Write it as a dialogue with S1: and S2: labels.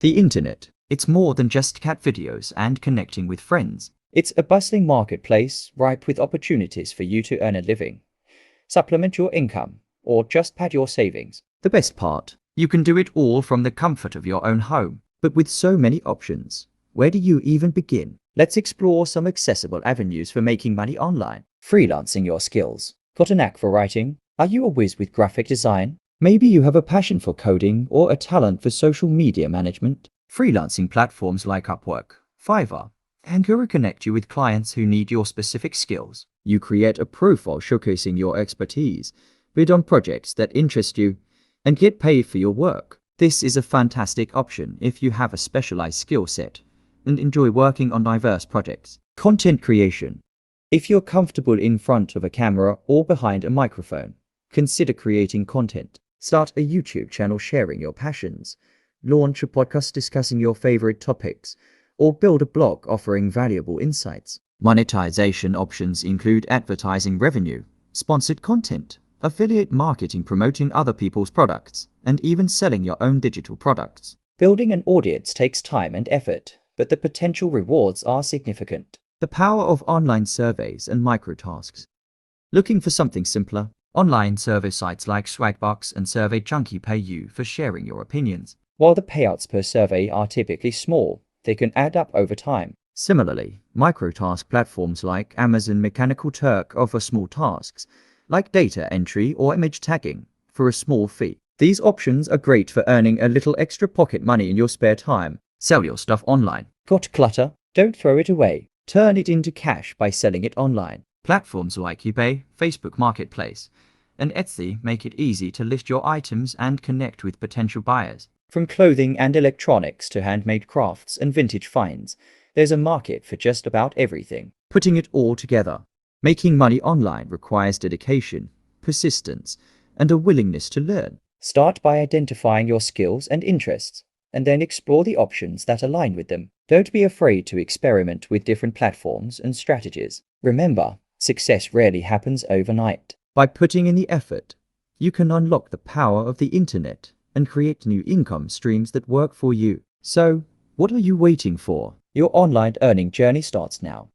S1: The internet. It's more than just cat videos and connecting with friends. It's a bustling marketplace ripe with opportunities for you to earn a living, supplement your income, or just pad your savings. The best part, you can do it all from the comfort of your own home. But with so many options, where do you even begin? Let's explore some accessible avenues for making money online. Freelancing your skills. Got a knack for writing? Are you a whiz with graphic design? Maybe you have a passion for coding or a talent for social media management. Freelancing platforms like Upwork, Fiverr, and Guru connect you with clients who need your specific skills. You create a profile showcasing your expertise, bid on projects that interest you, and get paid for your work. This is a fantastic option if you have a specialized skill set and enjoy working on diverse projects. Content creation. If you're comfortable in front of a camera or behind a microphone, consider creating content. Start a YouTube channel sharing your passions, launch a podcast discussing your favorite topics, or build a blog offering valuable insights. Monetization options include advertising revenue, sponsored content, affiliate marketing promoting other people's products, and even selling your own digital products. Building an audience takes time and effort, but the potential rewards are significant. The power of online surveys and microtasks. Looking for something simpler? Online survey sites like Swagbox and Survey Junkie pay you for sharing your opinions. While the payouts per survey are typically small, they can add up over time. Similarly, microtask platforms like Amazon Mechanical Turk offer small tasks, like data entry or image tagging, for a small fee. These options are great for earning a little extra pocket money in your spare time. Sell your stuff online. Got clutter? Don't throw it away. Turn it into cash by selling it online. Platforms like eBay, Facebook Marketplace, and Etsy make it easy to list your items and connect with potential buyers. From clothing and electronics to handmade crafts and vintage finds, there's a market for just about everything. Putting it all together. Making money online requires dedication, persistence, and a willingness to learn. Start by identifying your skills and interests, and then explore the options that align with them. Don't be afraid to experiment with different platforms and strategies. Remember, success rarely happens overnight. By putting in the effort, you can unlock the power of the internet and create new income streams that work for you. So, what are you waiting for? Your online earning journey starts now.